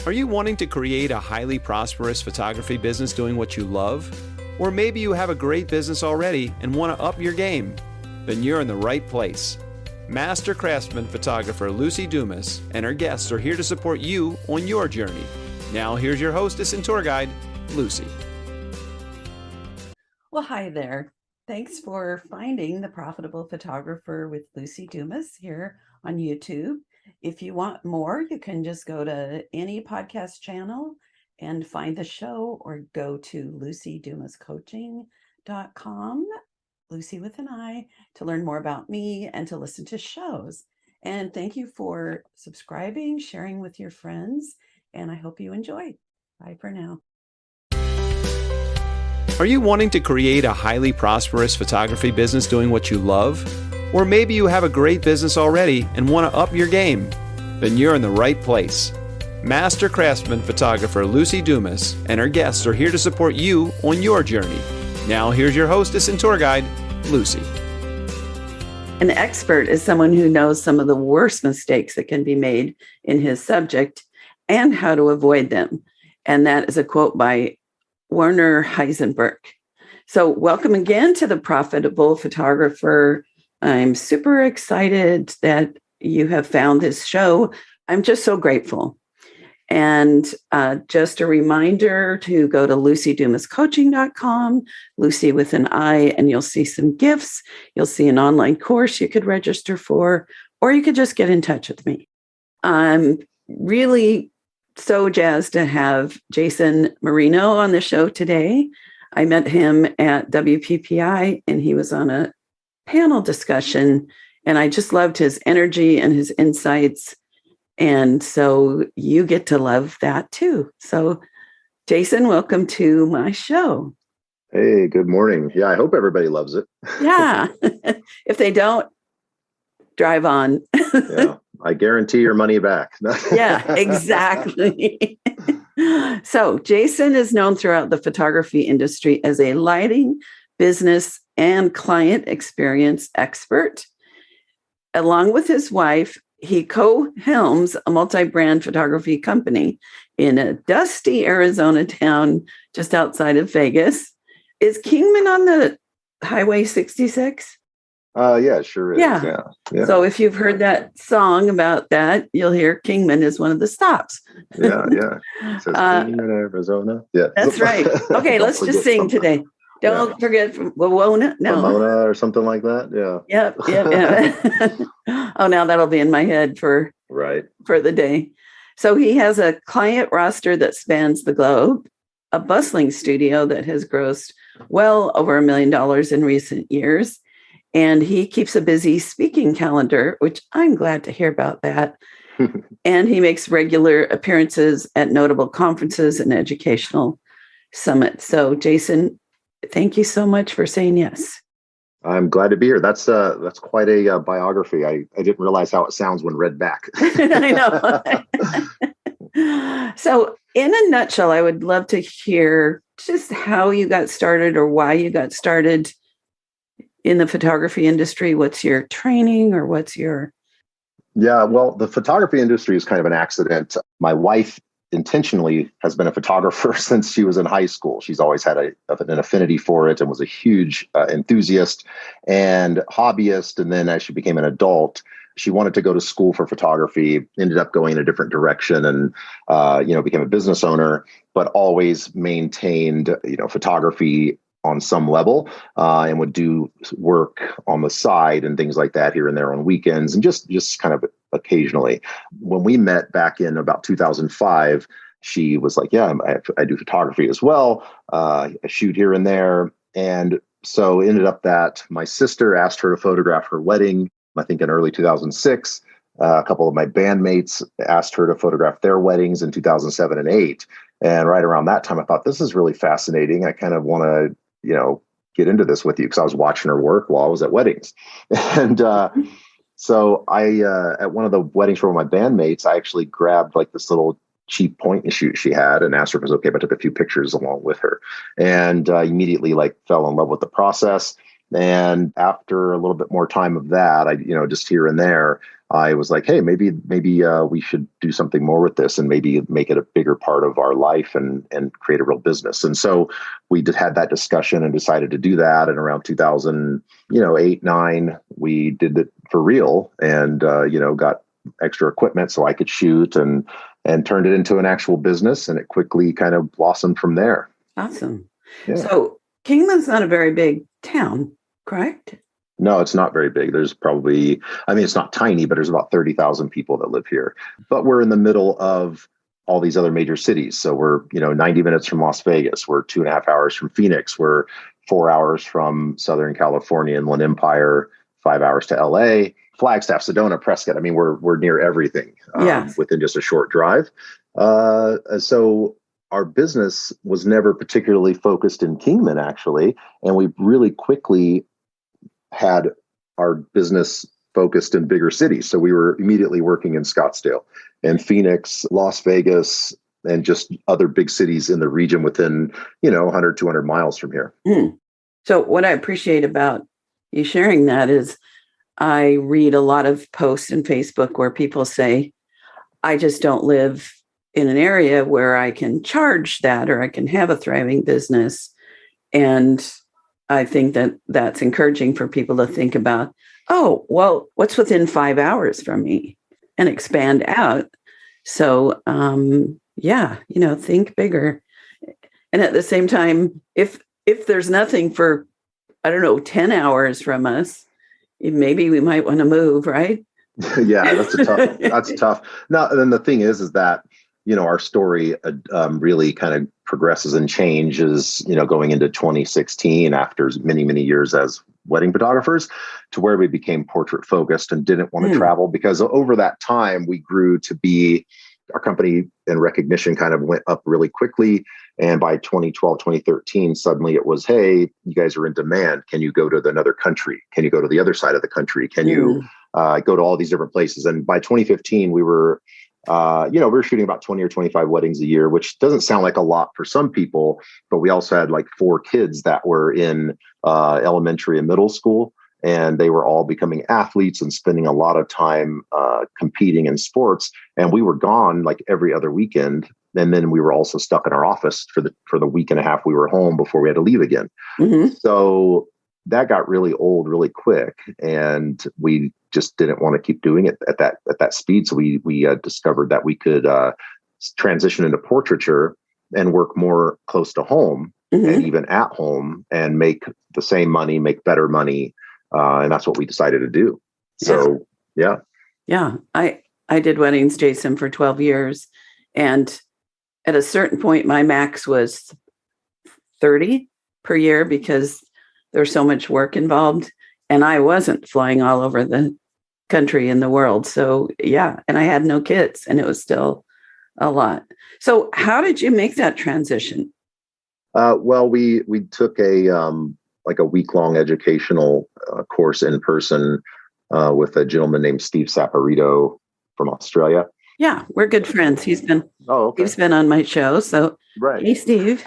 Are you wanting to create a highly prosperous photography business doing what you love? Or maybe you have a great business already and want to up your game? Then you're in the right place. Master craftsman photographer Lucy Dumas and her guests are here to support you on your journey. Now here's your hostess and tour guide, Lucy. Well, hi there. Thanks for finding The Profitable Photographer with Lucy Dumas here on YouTube. If you want more, you can just go to any podcast channel and find the show, or go to lucydumascoaching.com, Lucy with an I, to learn more about me and to listen to shows. And thank you for subscribing, sharing with your friends, and I hope you enjoy. Bye for now. Are you wanting to create a highly prosperous photography business doing what you love? Or maybe you have a great business already and want to up your game? Then you're in the right place. Master craftsman photographer Lucy Dumas and her guests are here to support you on your journey. Now here's your hostess and tour guide, Lucy. An expert is someone who knows some of the worst mistakes that can be made in his subject and how to avoid them. And that is a quote by Werner Heisenberg. So welcome again to The Profitable Photographer. I'm super excited that you have found this show. I'm just so grateful. And just a reminder to go to lucydumascoaching.com, Lucy with an I, and you'll see some gifts. You'll see an online course you could register for, or you could just get in touch with me. I'm really so jazzed to have Jason Marino on the show today. I met him at WPPI, and he was on a panel discussion, and I just loved his energy and his insights. And so you get to love that too. So Jason, welcome to my show. Hey, good morning. Yeah, I hope everybody loves it. Yeah. If they don't, drive on. Yeah, I guarantee your money back. Yeah, exactly. So Jason is known throughout the photography industry as a lighting, business, and client experience expert. Along with his wife, he co-helms a multi-brand photography company in a dusty Arizona town just outside of Vegas. Is Kingman on the Highway 66? Yeah, it sure is. Yeah. Yeah. So if you've heard that song about that, you'll hear Kingman is one of the stops. Yeah. It says Kingman, Arizona. Yeah. That's right. Okay, let's just sing today. Don't forget Wawona. No. Pomona or something like that. Yeah. Yep. Oh, now that'll be in my head for the day. So he has a client roster that spans the globe, a bustling studio that has grossed well over $1 million in recent years. And he keeps a busy speaking calendar, which I'm glad to hear about that. And he makes regular appearances at notable conferences and educational summits. So Jason, thank you so much for saying yes. I'm glad to be here. That's quite a biography. I didn't realize how it sounds when read back. I know. So in a nutshell, I would love to hear just how you got started or why you got started in the photography industry. What's your training or what's your... Yeah, well, the photography industry is kind of an accident. My wife intentionally has been a photographer since she was in high school. She's always had an affinity for it and was a huge enthusiast and hobbyist. And then as she became an adult, she wanted to go to school for photography, ended up going in a different direction and, became a business owner, but always maintained, photography on some level and would do work on the side and things like that here and there on weekends and just kind of occasionally. When we met back in about 2005, she was like, yeah, I do photography as well. I shoot here and there. And so it ended up that my sister asked her to photograph her wedding, I think in early 2006. A couple of my bandmates asked her to photograph their weddings in 2007 and 8. And right around that time, I thought, this is really fascinating. I kind of want to, get into this with you because I was watching her work while I was at weddings. And so I, at one of the weddings for one of my bandmates, I actually grabbed like this little cheap point and shoot she had and asked her if it was okay, but I took a few pictures along with her and immediately fell in love with the process. And after a little bit more time of that, I, just here and there, I was like, hey, maybe we should do something more with this and maybe make it a bigger part of our life and create a real business. And so we had that discussion and decided to do that. And around 2008, 9, we did it for real and, got extra equipment so I could shoot and turned it into an actual business. And it quickly kind of blossomed from there. Awesome. Yeah. So Kingman's not a very big town, correct? No, it's not very big. There's probably, it's not tiny, but there's about 30,000 people that live here. But we're in the middle of all these other major cities. So we're, 90 minutes from Las Vegas. We're 2.5 hours from Phoenix. We're 4 hours from Southern California, Inland Empire, 5 hours to LA, Flagstaff, Sedona, Prescott. We're near everything within just a short drive. So our business was never particularly focused in Kingman, actually. And we really quickly had our business focused in bigger cities. So we were immediately working in Scottsdale and Phoenix, Las Vegas, and just other big cities in the region within, 100, 200 miles from here. So what I appreciate about you sharing that is I read a lot of posts in Facebook where people say, I just don't live in an area where I can charge that or I can have a thriving business. And I think that that's encouraging for people to think about, oh, well, what's within 5 hours from me and expand out. So, think bigger. And at the same time, if there's nothing for, 10 hours from us, maybe we might want to move, right? Yeah, that's tough. Now, then the thing is that, our story really kind of progresses and changes, going into 2016 after many, many years as wedding photographers to where we became portrait focused and didn't want to travel because over that time we grew to be our company and recognition kind of went up really quickly. And by 2012, 2013, suddenly it was, hey, you guys are in demand. Can you go to another country? Can you go to the other side of the country? Can you go to all these different places? And by 2015, we were we were shooting about 20 or 25 weddings a year, which doesn't sound like a lot for some people, but we also had like 4 kids that were in elementary and middle school, and they were all becoming athletes and spending a lot of time competing in sports. And we were gone like every other weekend. And then we were also stuck in our office for the week and a half we were home before we had to leave again. Mm-hmm. So that got really old really quick, and we just didn't want to keep doing it at that speed. So we discovered that we could transition into portraiture and work more close to home and even at home and make the same money, make better money. And that's what we decided to do. So, yeah. Yeah. I did weddings, Jason, for 12 years. And at a certain point, my max was 30 per year because there's so much work involved. And I wasn't flying all over the country and the world. So, yeah. And I had no kids, and it was still a lot. So how did you make that transition? Well, we took a week-long educational course in person with a gentleman named Steve Saporito from Australia. Yeah, we're good friends. He's been on my show. So, right. Hey, Steve.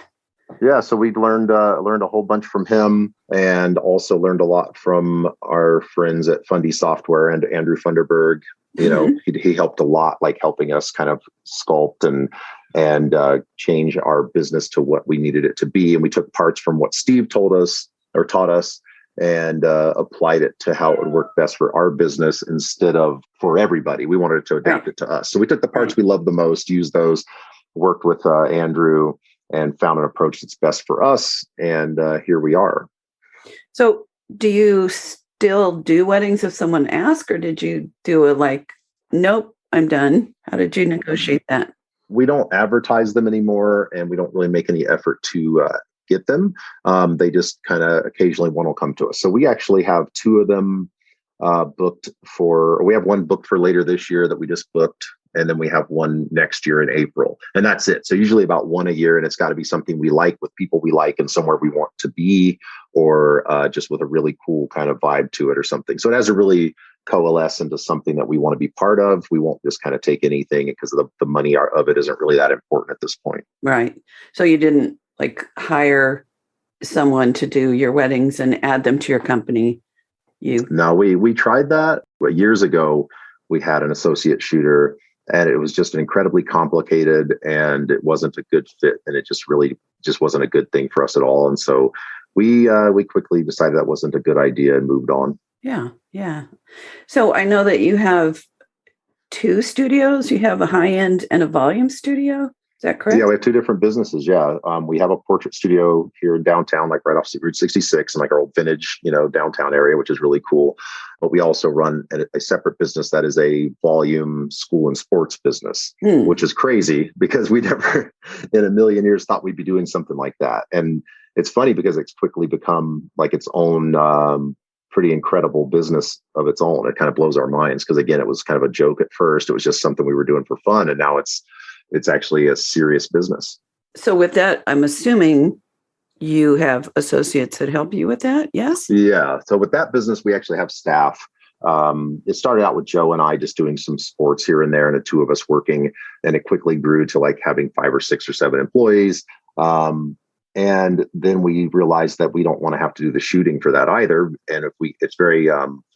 Yeah, so we learned a whole bunch from him, and also learned a lot from our friends at Fundy Software and Andrew Funderburg. He helped a lot, like helping us kind of sculpt and change our business to what we needed it to be. And we took parts from what Steve told us or taught us and applied it to how it would work best for our business instead of for everybody. We wanted to adapt it to us. So we took the parts we loved the most, used those, worked with Andrew, and found an approach that's best for us. And here we are. So do you still do weddings if someone asks, or did you do nope, I'm done? How did you negotiate that? We don't advertise them anymore, and we don't really make any effort to get them. They just kind of occasionally one will come to us. So we actually have 2 of them we have one booked for later this year that we just booked. And then we have one next year in April, and that's it. So usually about one a year, and it's got to be something we like with people we like and somewhere we want to be, or just with a really cool kind of vibe to it or something. So it has to really coalesce into something that we want to be part of. We won't just kind of take anything because the money of it isn't really that important at this point. Right. So you didn't hire someone to do your weddings and add them to your company. No, we tried that years ago. we had an associate shooter, and it was just incredibly complicated, and it wasn't a good fit, and it just really just wasn't a good thing for us at all. And so we quickly decided that wasn't a good idea and moved on. Yeah. Yeah. So I know that you have two studios. You have a high end and a volume studio. Is that correct? Yeah, we have two different businesses. Yeah. We have a portrait studio here in downtown, like right off Route 66 and like our old vintage, downtown area, which is really cool. But we also run a separate business that is a volume school and sports business, which is crazy because we never in a million years thought we'd be doing something like that. And it's funny because it's quickly become like its own pretty incredible business of its own. It kind of blows our minds because, again, it was kind of a joke at first. It was just something we were doing for fun. And now it's actually a serious business. So with that, I'm assuming you have associates that help you with that. Yes. Yeah. So with that business, we actually have staff. It started out with Joe and I just doing some sports here and there, and the two of us working, and it quickly grew to like having 5 or 6 or 7 employees. And then we realized that we don't want to have to do the shooting for that either. And it's very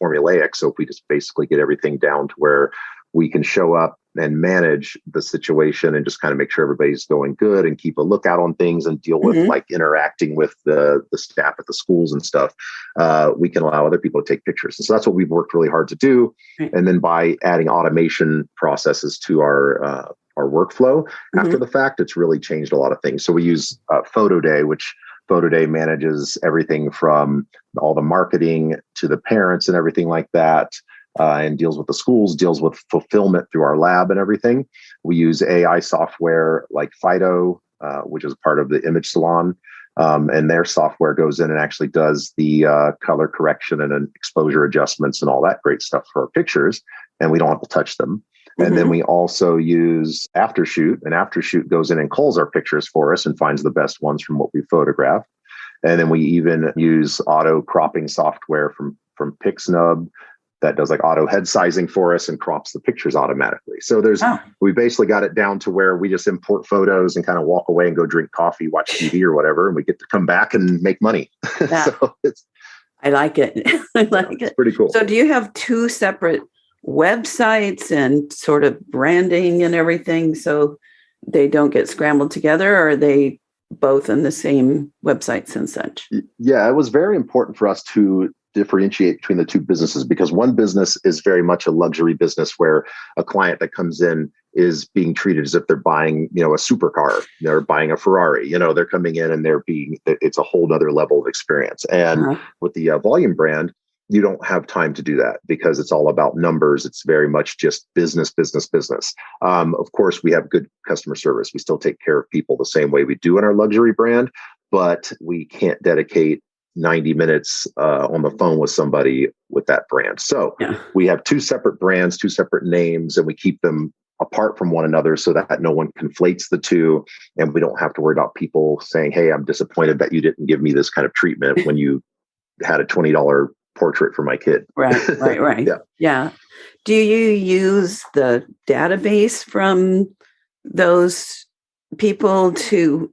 formulaic. So if we just basically get everything down to where we can show up and manage the situation and just kind of make sure everybody's going good and keep a lookout on things and deal with like interacting with the staff at the schools and stuff, we can allow other people to take pictures. And so that's what we've worked really hard to do. Right. And then by adding automation processes to our workflow after the fact, it's really changed a lot of things. So we use Photo Day, which Photo Day manages everything from all the marketing to the parents and everything like that. And deals with the schools, deals with fulfillment through our lab and everything. We use AI software like Fido, which is part of the image salon. And their software goes in and actually does the color correction and exposure adjustments and all that great stuff for our pictures. And we don't have to touch them. And then we also use Aftershoot, and Aftershoot goes in and culls our pictures for us and finds the best ones from what we photographed. And then we even use auto cropping software from PixNub that does like auto head sizing for us and crops the pictures automatically. So we basically got it down to where we just import photos and kind of walk away and go drink coffee, watch TV or whatever, and we get to come back and make money. Yeah. So I like it. It's pretty cool. So do you have two separate websites and sort of branding and everything so they don't get scrambled together, or are they both in the same websites and such? Yeah, it was very important for us to differentiate between the two businesses because one business is very much a luxury business where a client that comes in is being treated as if they're buying, a supercar, they're buying a Ferrari, they're coming in and it's a whole other level of experience. And with the volume brand, you don't have time to do that because it's all about numbers. It's very much just business. Of course, we have good customer service. We still take care of people the same way we do in our luxury brand, but we can't dedicate 90 minutes on the phone with somebody with that brand. So we have two separate brands, two separate names, and we keep them apart from one another so that no one conflates the two. And we don't have to worry about people saying, hey, I'm disappointed that you didn't give me this kind of treatment when you had a $20 portrait for my kid. Right. Yeah. Do you use the database from those people to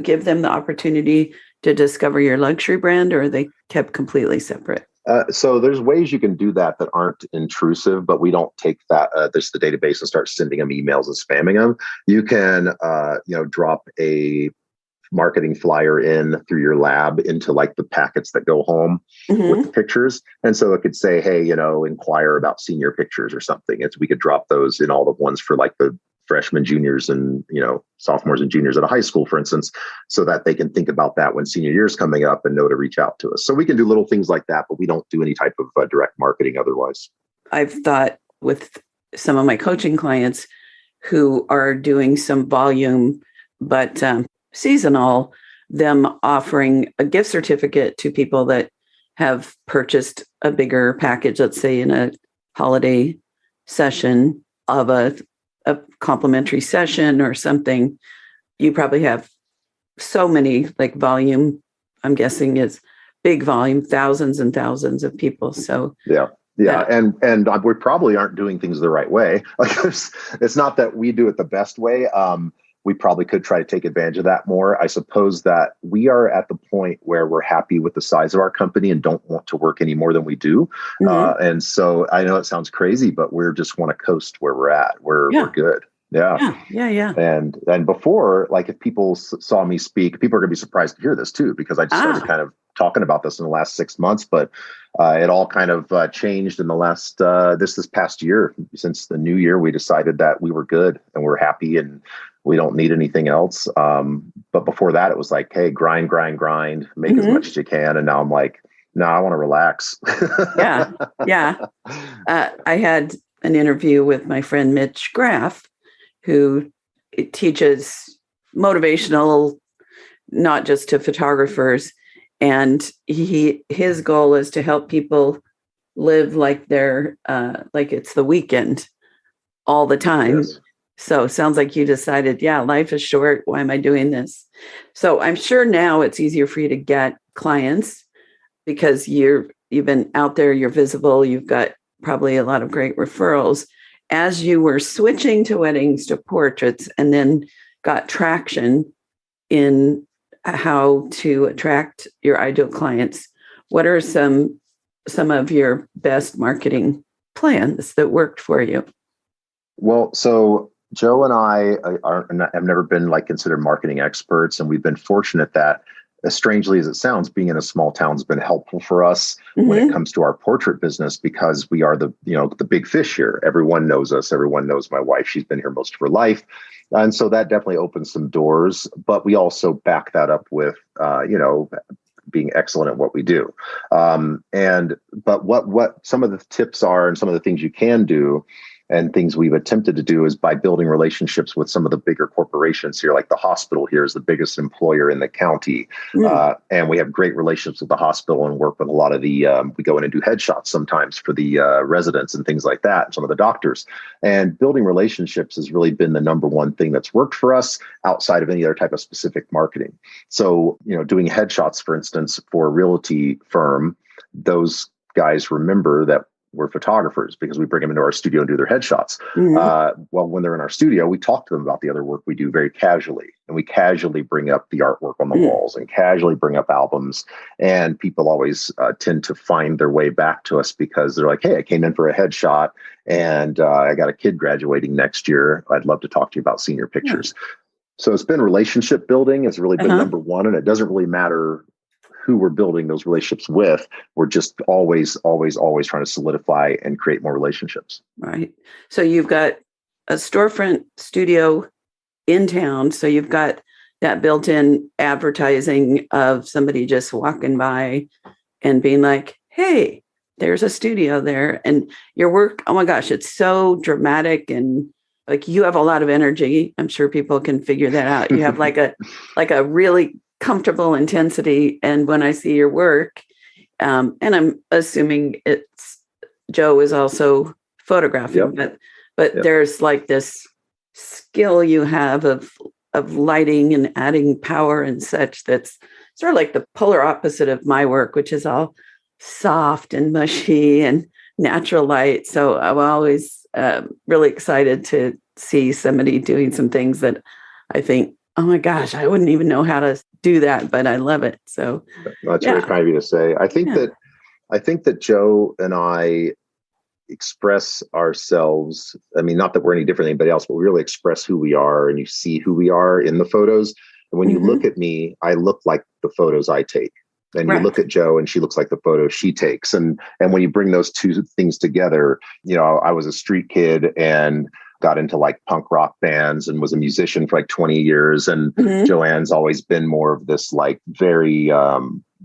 give them the opportunity to discover your luxury brand, or are they kept completely separate? So there's ways you can do that aren't intrusive, but we don't take that this the database and start sending them emails and spamming them. You can drop a marketing flyer in through your lab into like the packets that go home with the pictures. And so it could say, hey, inquire about senior pictures or something. We could drop those in all the ones for like the freshmen, juniors, and sophomores and juniors at a high school, for instance, so that they can think about that when senior year is coming up and know to reach out to us. So we can do little things like that, but we don't do any type of direct marketing otherwise. I've thought with some of my coaching clients who are doing some volume, but seasonal, them offering a gift certificate to people that have purchased a bigger package, let's say in a holiday session of a complimentary session or something. You probably have so many like volume, I'm guessing is big volume, thousands and thousands of people. So yeah. And we probably aren't doing things the right way. Like it's not that we do it the best way. we probably could try to take advantage of that more. I suppose that we are at the point where we're happy with the size of our company and don't want to work any more than we do. And so I know it sounds crazy, but we're just want to coast where we're at. We're good. Yeah. And before, like if people saw me speak, people are going to be surprised to hear this too, because I just started kind of talking about this in the last 6 months, but it all kind of changed in the last, this past year. Since the new year, we decided that we were good and we're happy and we don't need anything else. But before that, it was like, hey, grind, make as much as you can. And now I'm like, no, I want to relax. Yeah. I had an interview with my friend Mitch Graff, who teaches motivational, not just to photographers. And his goal is to help people live like they're like it's the weekend all the time. Yes. So sounds like you decided, life is short. Why am I doing this? So I'm sure now it's easier for you to get clients because you've been out there, you're visible, you've got probably a lot of great referrals. As you were switching to weddings to portraits and then got traction in how to attract your ideal clients, what are some of your best marketing plans that worked for you? Well, so Joe and I have never been like considered marketing experts, and we've been fortunate that, as strangely as it sounds, being in a small town has been helpful for us when it comes to our portrait business, because we are the big fish here. Everyone knows us. Everyone knows my wife. She's been here most of her life. And so that definitely opens some doors, but we also back that up with, being excellent at what we do. But what some of the tips are and some of the things you can do and things we've attempted to do is by building relationships with some of the bigger corporations here. Like the hospital here is the biggest employer in the county. And we have great relationships with the hospital and work with a lot of the, we go in and do headshots sometimes for the residents and things like that, and some of the doctors. And building relationships has really been the number one thing that's worked for us outside of any other type of specific marketing. So, doing headshots, for instance, for a realty firm, those guys remember that we're photographers because we bring them into our studio and do their headshots. Well, when they're in our studio, we talk to them about the other work we do very casually. And we casually bring up the artwork on the walls and casually bring up albums. And people always tend to find their way back to us because they're like, hey, I came in for a headshot and I got a kid graduating next year. I'd love to talk to you about senior pictures. So it's been relationship building. It's really been number one. And it doesn't really matter who we're building those relationships with. We're just always trying to solidify and create more relationships. Right. So you've got a storefront studio in town. So you've got that built-in advertising of somebody just walking by and being like, hey, there's a studio there. And your work, oh my gosh, it's so dramatic and like you have a lot of energy. I'm sure people can figure that out. You have like a really comfortable intensity. And when I see your work, and I'm assuming Joe is also photographing, but there's like this skill you have of lighting and adding power and such that's sort of like the polar opposite of my work, which is all soft and mushy and natural light. So I'm always really excited to see somebody doing some things that I think, oh my gosh, I wouldn't even know how to do that, but I love it. So that's very kind of you to say. I think that Joe and I express ourselves. I mean, not that we're any different than anybody else, but we really express who we are, and you see who we are in the photos. And when you look at me, I look like the photos I take. And you look at Joe and she looks like the photos she takes. And when you bring those two things together, I was a street kid and got into like punk rock bands and was a musician for like 20 years. And JoAnne's always been more of this like very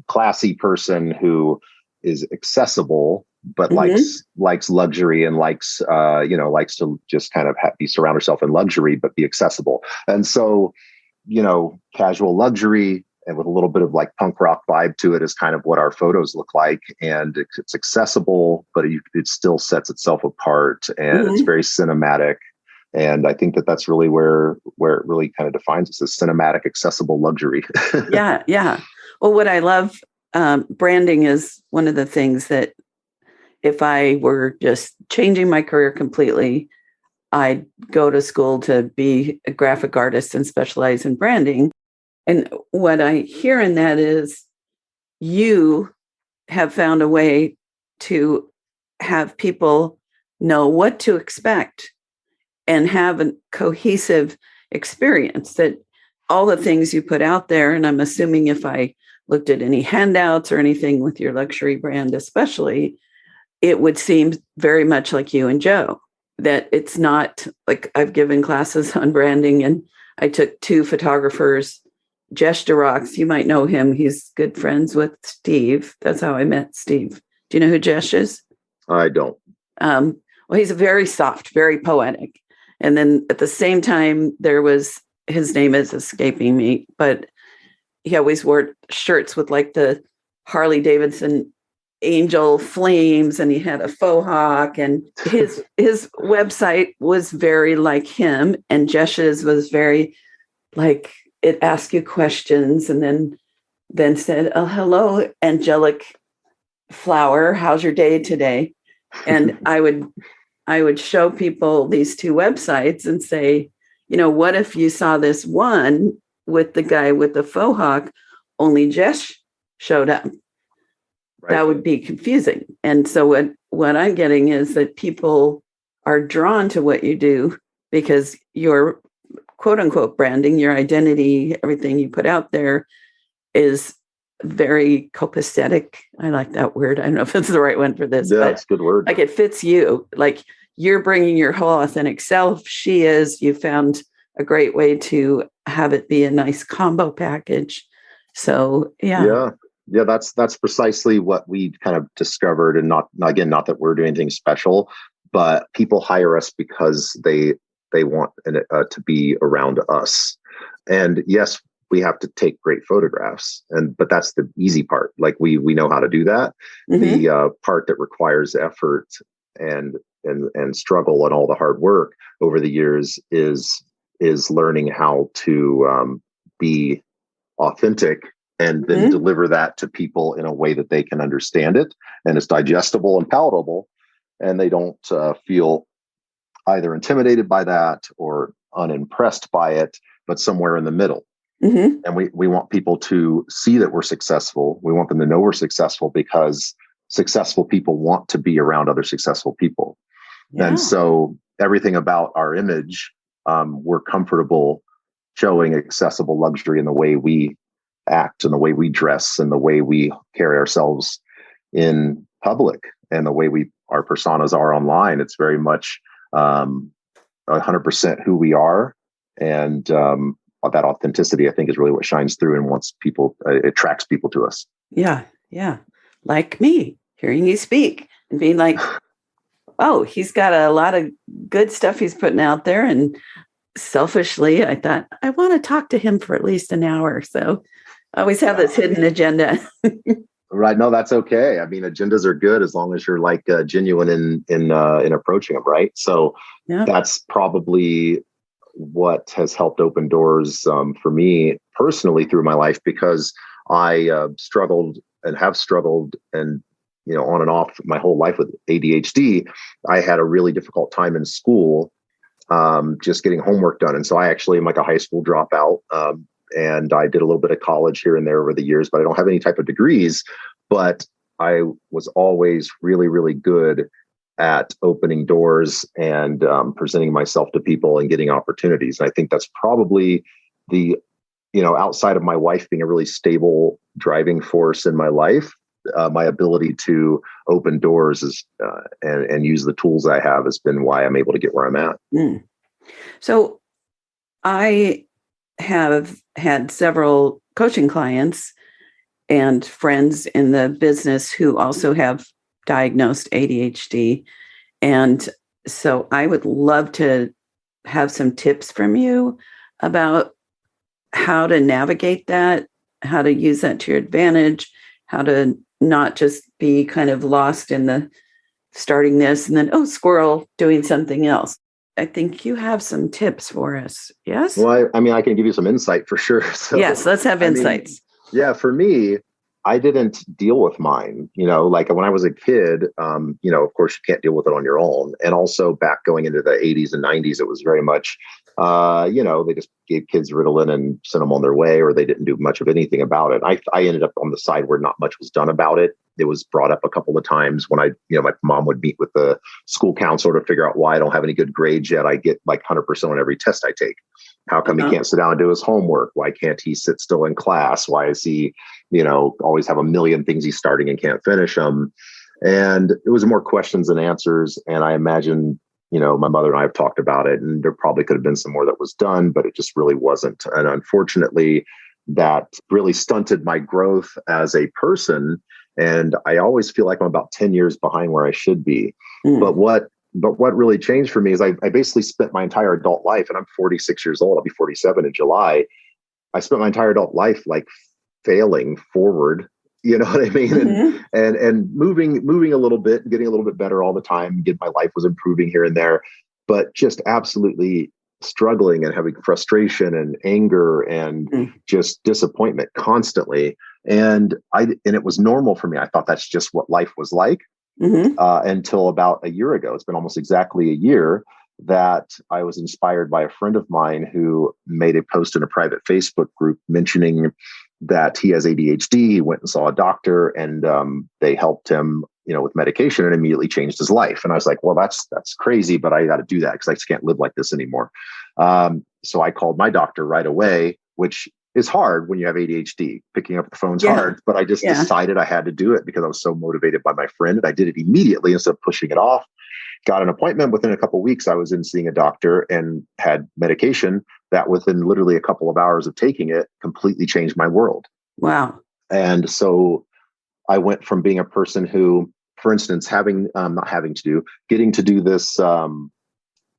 classy person who is accessible, but likes luxury and likes to just kind of surround herself in luxury, but be accessible. And so, casual luxury and with a little bit of like punk rock vibe to it is kind of what our photos look like. And it's accessible, but it still sets itself apart and it's very cinematic. And I think that that's really where it really kind of defines us as cinematic, accessible luxury. Yeah. Well, what I love, branding is one of the things that if I were just changing my career completely, I'd go to school to be a graphic artist and specialize in branding. And what I hear in that is you have found a way to have people know what to expect and have a cohesive experience, that all the things you put out there, and I'm assuming if I looked at any handouts or anything with your luxury brand especially, it would seem very much like you and Jo, that it's not like I've given classes on branding and I took 2 photographers, Jesh DeRocks, you might know him. He's good friends with Steve. That's how I met Steve. Do you know who Jesh is? I don't. Well, he's a very soft, very poetic. And then at the same time, there was, his name is escaping me, but he always wore shirts with like the Harley Davidson angel flames, and he had a faux hawk, and his website was very like him, and Jesh's was very like, it asked you questions and then said, "Oh, hello, angelic flower. How's your day today?" And I would show people these 2 websites and say, what if you saw this one with the guy with the faux hawk, only Jesh showed up? Right. That would be confusing. And so what I'm getting is that people are drawn to what you do because your quote unquote branding, your identity, everything you put out there is very copacetic. I like that word. I don't know if it's the right one for this. Yeah, it's a good word. Like it fits you. Like you're bringing your whole authentic self. She is. You found a great way to have it be a nice combo package. So yeah, that's precisely what we kind of discovered. And not that we're doing anything special, but people hire us because they want to be around us. And yes, we have to take great photographs, but that's the easy part. Like we know how to do that. Mm-hmm. The part that requires effort and struggle and all the hard work over the years is learning how to be authentic and then mm-hmm. deliver that to people in a way that they can understand it and it's digestible and palatable, and they don't feel either intimidated by that or unimpressed by it, but somewhere in the middle. Mm-hmm. And we want people to see that we're successful. We want them to know we're successful because successful people want to be around other successful people. Yeah. And so everything about our image, we're comfortable showing accessible luxury in the way we act and the way we dress and the way we carry ourselves in public and the way our personas are online. It's very much 100% who we are. And that authenticity, I think, is really what shines through and attracts people to us. Yeah. Yeah. Like me, hearing you speak and being like, oh, he's got a lot of good stuff he's putting out there. And selfishly, I thought, I want to talk to him for at least an hour. So I always have this hidden agenda. Right. No, that's okay. I mean, agendas are good as long as you're like genuine in approaching them. Right. So that's probably what has helped open doors for me personally through my life, because I struggled and on and off my whole life with ADHD. I had a really difficult time in school, just getting homework done. And so I actually am like a high school dropout. And I did a little bit of college here and there over the years, but I don't have any type of degrees. But I was always really, really good at opening doors and presenting myself to people and getting opportunities. And I think that's probably outside of my wife being a really stable driving force in my life, my ability to open doors and use the tools I have has been why I'm able to get where I'm at. Mm. So I have had several coaching clients and friends in the business who also have diagnosed ADHD. And so I would love to have some tips from you about how to navigate that, how to use that to your advantage, how to not just be kind of lost in the starting this and then, squirrel, doing something else. I think you have some tips for us. Yes? Well, I can give you some insight for sure. So, yes, let's have insights. For me, I didn't deal with mine, like when I was a kid, of course you can't deal with it on your own. And also back going into the 80s and 90s, it was very much, they just gave kids Ritalin and sent them on their way, or they didn't do much of anything about it. I ended up on the side where not much was done about it. It was brought up a couple of times when my mom would meet with the school counselor to figure out why I don't have any good grades yet. I get like 100% on every test I take. How come he can't sit down and do his homework? Why can't he sit still in class? Why is he, always have a million things he's starting and can't finish them? And it was more questions than answers. And I imagine, my mother and I have talked about it, and there probably could have been some more that was done, but it just really wasn't. And unfortunately, that really stunted my growth as a person. And I always feel like I'm about 10 years behind where I should be. But what really changed for me is I basically spent my entire adult life, and I'm 46 years old. I'll be 47 in July. I spent my entire adult life like failing forward, you know what I mean? Mm-hmm. And moving a little bit, getting a little bit better all the time. My life was improving here and there, but just absolutely struggling and having frustration and anger and just disappointment constantly. And it was normal for me. I thought that's just what life was like. Until about a year ago. It's been almost exactly a year that I was inspired by a friend of mine who made a post in a private Facebook group mentioning that he has ADHD. He went and saw a doctor, and they helped him, with medication, and immediately changed his life. And I was like, well, that's crazy, but I got to do that because I just can't live like this anymore. So I called my doctor right away, which is hard when you have ADHD. Picking up the phone's hard, but I just decided I had to do it because I was so motivated by my friend, and I did it immediately instead of pushing it off. Got an appointment. Within a couple of weeks, I was in seeing a doctor and had medication that within literally a couple of hours of taking it completely changed my world. Wow. And so I went from being a person who, for instance, getting to do this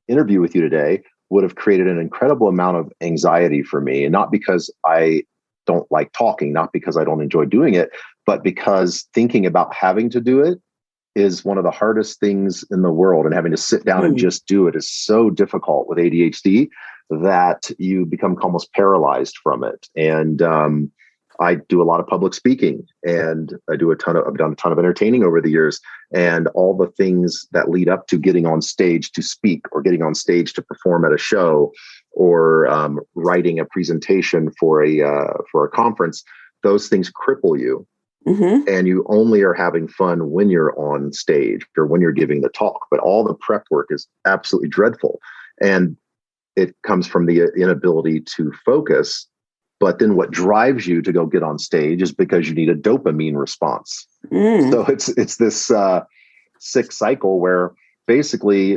interview with you today would have created an incredible amount of anxiety for me. And not because I don't like talking, not because I don't enjoy doing it, but because thinking about having to do it is one of the hardest things in the world. And having to sit down and just do it is so difficult with ADHD that you become almost paralyzed from it. And I do a lot of public speaking, and I've done a ton of entertaining over the years, and all the things that lead up to getting on stage to speak, or getting on stage to perform at a show, or writing a presentation for a conference. Those things cripple you, and you only are having fun when you're on stage or when you're giving the talk. But all the prep work is absolutely dreadful, and it comes from the inability to focus. But then what drives you to go get on stage is because you need a dopamine response. So it's this sick cycle where basically,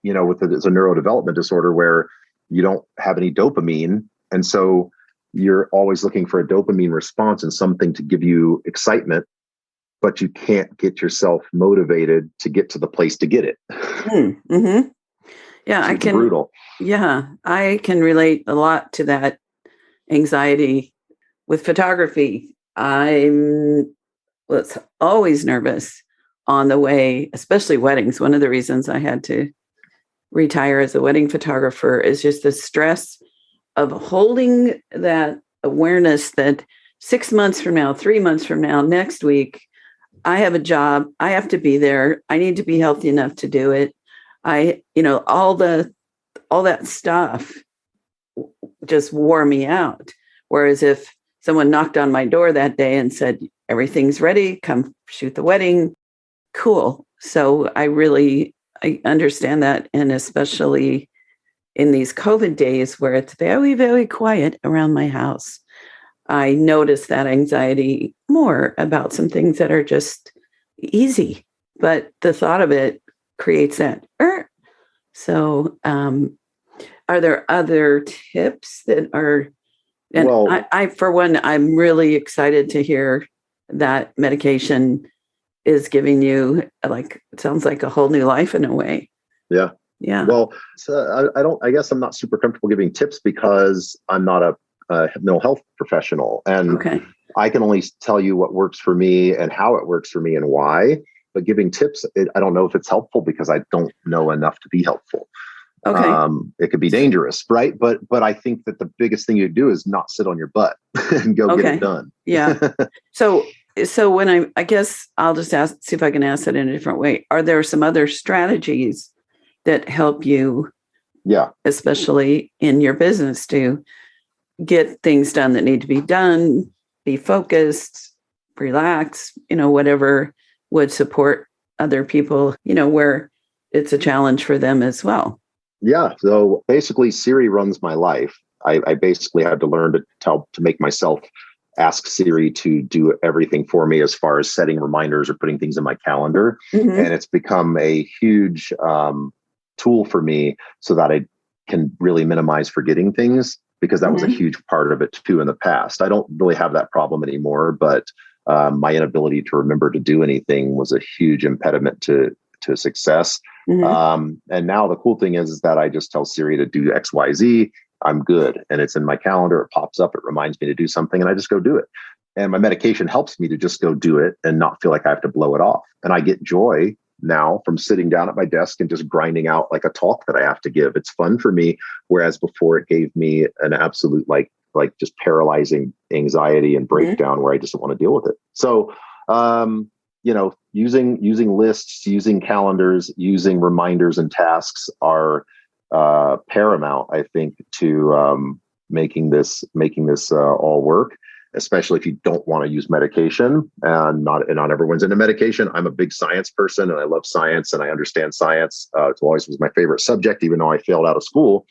it's a neurodevelopment disorder where you don't have any dopamine. And so you're always looking for a dopamine response and something to give you excitement, but you can't get yourself motivated to get to the place to get it. Yeah, it's brutal. Yeah, I can relate a lot to that anxiety with photography. Was always nervous on the way, especially weddings. One of the reasons I had to retire as a wedding photographer is just the stress of holding that awareness that 6 months from now, 3 months from now, next week, I have a job. I have to be there. I need to be healthy enough to do it. All that stuff just wore me out. Whereas if someone knocked on my door that day and said, everything's ready, come shoot the wedding, cool. So I understand that. And especially in these COVID days where it's very, very quiet around my house, I notice that anxiety more about some things that are just easy, but the thought of it creates that. So, are there other tips that are, and I, for one, I'm really excited to hear that medication is giving you it sounds like a whole new life in a way. Yeah. Yeah. Well, so I guess I'm not super comfortable giving tips because I'm not a mental health professional, and I can only tell you what works for me and how it works for me and why. But giving tips, I don't know if it's helpful because I don't know enough to be helpful. Okay. It could be dangerous, right? But I think that the biggest thing you do is not sit on your butt and go get it done. Yeah. So when I guess I'll just see if I can ask it in a different way. Are there some other strategies that help you, especially in your business, to get things done that need to be done, be focused, relax, whatever would support other people, where it's a challenge for them as well? Yeah. So basically Siri runs my life. I basically had to learn to make myself ask Siri to do everything for me as far as setting reminders or putting things in my calendar. Mm-hmm. And it's become a huge tool for me so that I can really minimize forgetting things, because that was a huge part of it too in the past. I don't really have that problem anymore, but my inability to remember to do anything was a huge impediment to success. And now the cool thing is that I just tell Siri to do X, Y, Z. I'm good. And it's in my calendar. It pops up. It reminds me to do something and I just go do it. And my medication helps me to just go do it and not feel like I have to blow it off. And I get joy now from sitting down at my desk and just grinding out like a talk that I have to give. It's fun for me. Whereas before it gave me an absolute like just paralyzing anxiety and breakdown where I just don't want to deal with it. So, using lists, using calendars, using reminders and tasks are paramount, I think, to making this all work. Especially if you don't want to use medication, and not everyone's into medication. I'm a big science person, and I love science, and I understand science. It always was my favorite subject, even though I failed out of school.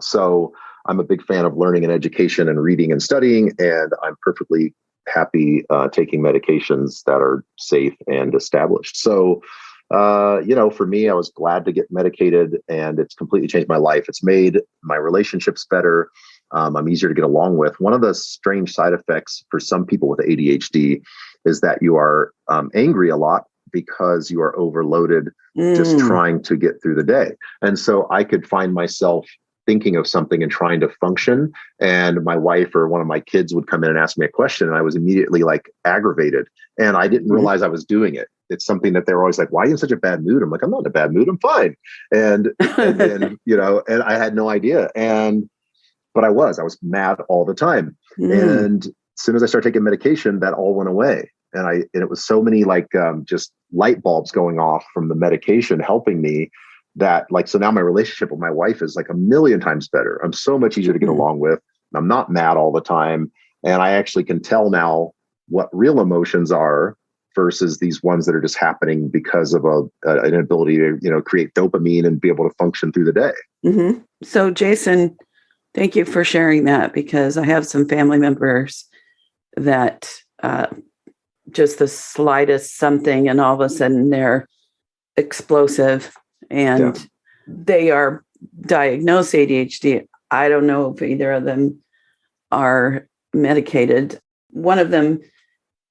So I'm a big fan of learning and education and reading and studying, and I'm perfectly happy taking medications that are safe and established. So, for me, I was glad to get medicated, and it's completely changed my life. It's made my relationships better. I'm easier to get along with. One of the strange side effects for some people with ADHD is that you are angry a lot because you are overloaded just trying to get through the day. And so I could find myself thinking of something and trying to function. And my wife or one of my kids would come in and ask me a question, and I was immediately like aggravated. And I didn't realize I was doing it. It's something that they're always like, why are you in such a bad mood? I'm like, I'm not in a bad mood. I'm fine. And then, and I had no idea. But I was mad all the time. And as soon as I started taking medication, that all went away. And it was so many just light bulbs going off from the medication helping me that so now my relationship with my wife is like a million times better. I'm so much easier to get along with. I'm not mad all the time. And I actually can tell now what real emotions are versus these ones that are just happening because of an inability to, create dopamine and be able to function through the day. So Jason, thank you for sharing that, because I have some family members that just the slightest something and all of a sudden they're explosive and they are diagnosed ADHD. I don't know if either of them are medicated. One of them,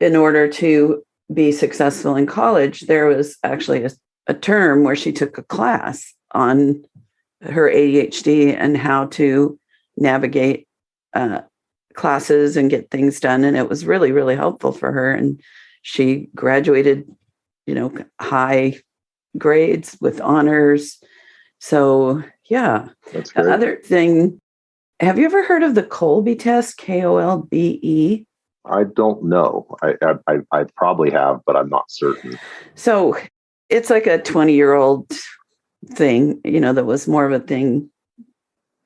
in order to be successful in college, there was actually a term where she took a class on her ADHD and how to navigate classes and get things done. And it was really, really helpful for her. And she graduated, high grades with honors. So, yeah. That's great. The other thing, have you ever heard of the Kolbe test, Kolbe? I don't know. I probably have, but I'm not certain. So it's like a 20-year-old thing, that was more of a thing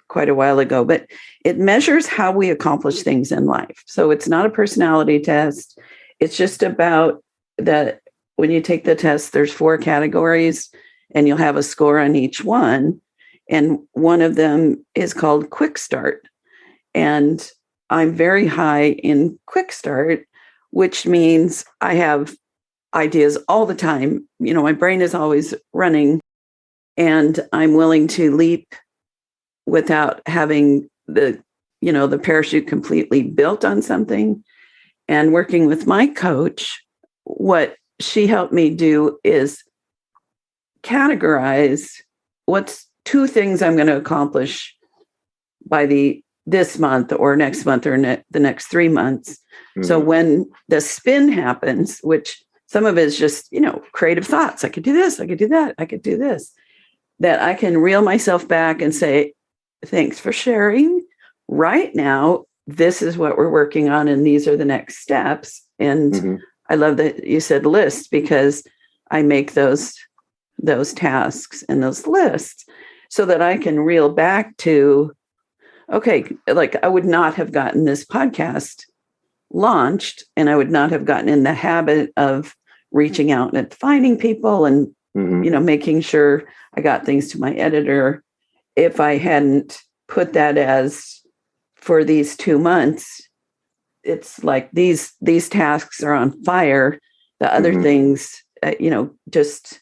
quite a while ago, but it measures how we accomplish things in life. So it's not a personality test. It's just about that when you take the test, there's 4 categories and you'll have a score on each one. And one of them is called Quick Start. And I'm very high in Quick Start, which means I have ideas all the time. My brain is always running, and I'm willing to leap without having the parachute completely built on something. And working with my coach, what she helped me do is categorize what's 2 things I'm going to accomplish by this month or next month or the next 3 months. So when the spin happens, which some of it is just, creative thoughts, I could do this, I could do that, I could do this. that I can reel myself back and say, thanks for sharing. Right now, this is what we're working on, and these are the next steps. And I love that you said list, because I make those tasks and those lists so that I can reel back to, okay, like I would not have gotten this podcast launched, and I would not have gotten in the habit of reaching out and finding people and, making sure I got things to my editor if I hadn't put that as, for these 2 months, it's like these tasks are on fire. The other things, just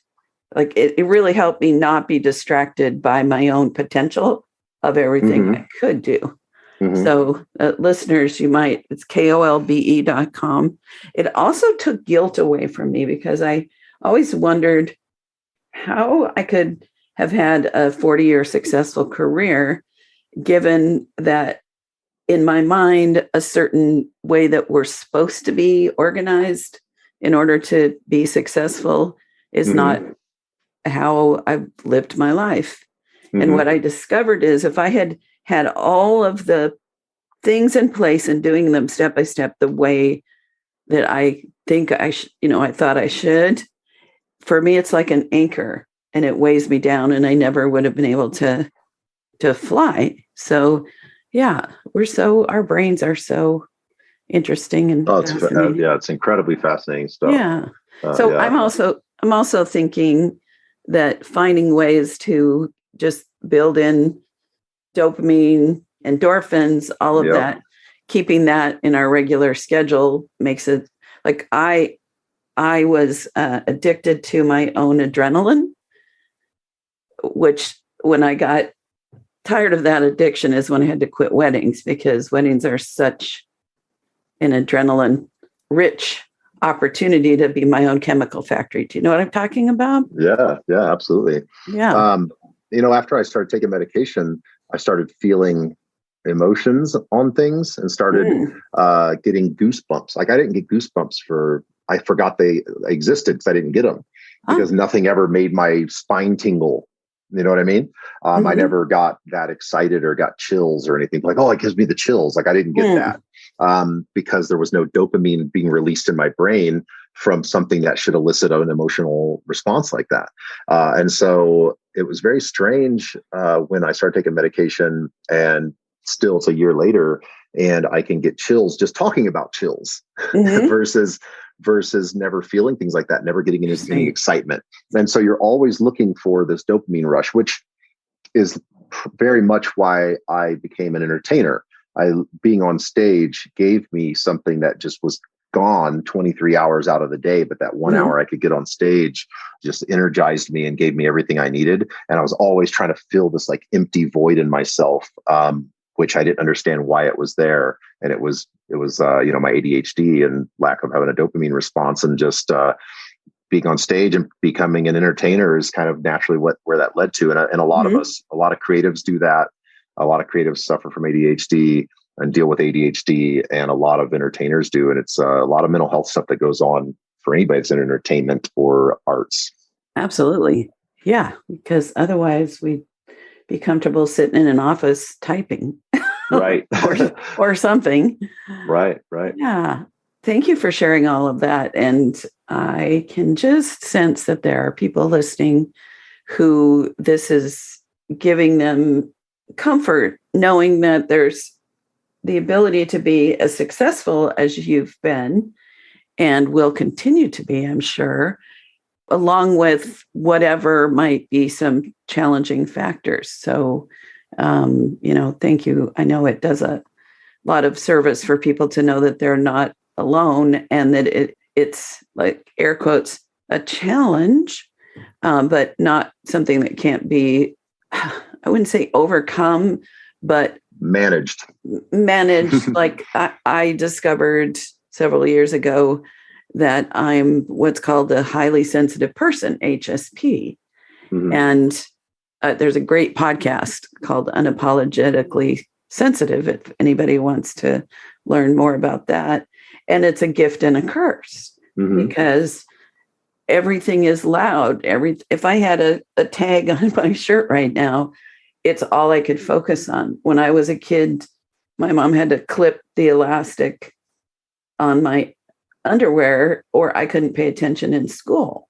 like it really helped me not be distracted by my own potential of everything I could do. So listeners, it's KOLBE.com. It also took guilt away from me, because I always wondered how I could have had a 40-year successful career, given that in my mind, a certain way that we're supposed to be organized in order to be successful is not how I've lived my life. And what I discovered is, if I had had all of the things in place and doing them step by step the way that I think I thought I should, for me, it's like an anchor, and it weighs me down, and I never would have been able to fly. So yeah, our brains are so interesting and fascinating. It's incredibly fascinating stuff. Yeah. So I'm also thinking that finding ways to just build in dopamine, endorphins, all of that, keeping that in our regular schedule makes it like I was addicted to my own adrenaline, which when I got tired of that addiction is when I had to quit weddings, because weddings are such an adrenaline rich opportunity to be my own chemical factory. Do you know what I'm talking about? Yeah, absolutely. Yeah. After I started taking medication, I started feeling emotions on things and started getting goosebumps. Like I didn't get goosebumps I forgot they existed because I didn't get them because nothing ever made my spine tingle. You know what I mean? I never got that excited or got chills or anything like, oh, it gives me the chills. Like I didn't get that because there was no dopamine being released in my brain from something that should elicit an emotional response like that. And so it was very strange when I started taking medication, and still it's a year later and I can get chills just talking about chills versus never feeling things like that, never getting any excitement. And so you're always looking for this dopamine rush, which is very much why I became an entertainer. Being on stage gave me something that just was gone 23 hours out of the day, but that 1 hour I could get on stage just energized me and gave me everything I needed. And I was always trying to fill this like empty void in myself, which I didn't understand why it was there. And it was my ADHD and lack of having a dopamine response, and just being on stage and becoming an entertainer is kind of naturally where that led to. And a lot of us, a lot of creatives do that. A lot of creatives suffer from ADHD and deal with ADHD, and a lot of entertainers do. And it's a lot of mental health stuff that goes on for anybody that's in entertainment or arts. Absolutely. Yeah. Because otherwise we'd be comfortable sitting in an office typing. Right. or something. Right. Yeah. Thank you for sharing all of that. And I can just sense that there are people listening who this is giving them comfort, knowing that there's the ability to be as successful as you've been and will continue to be, I'm sure, along with whatever might be some challenging factors. So, thank you. I know it does a lot of service for people to know that they're not alone, and that it's like air quotes, a challenge, but not something that can't be, I wouldn't say overcome, but managed. Like I discovered several years ago that I'm what's called a highly sensitive person, HSP. And there's a great podcast called Unapologetically Sensitive, if anybody wants to learn more about that. And it's a gift and a curse because everything is loud. If I had a tag on my shirt right now, it's all I could focus on. When I was a kid, my mom had to clip the elastic on my underwear or I couldn't pay attention in school.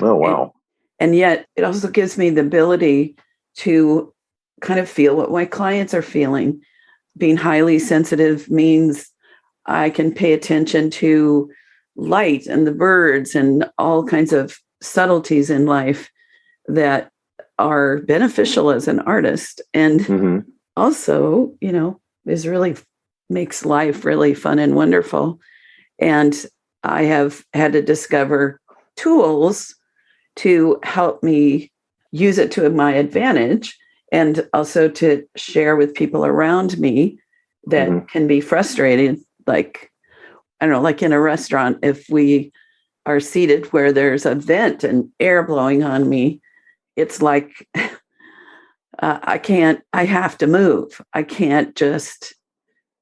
Oh, wow. And yet it also gives me the ability to kind of feel what my clients are feeling. Being highly sensitive means I can pay attention to light and the birds and all kinds of subtleties in life that are beneficial as an artist. And also, is really makes life really fun and wonderful. And I have had to discover tools to help me use it to my advantage and also to share with people around me that can be frustrating. Like, I don't know, like in a restaurant, if we are seated where there's a vent and air blowing on me, it's like, I have to move. I can't just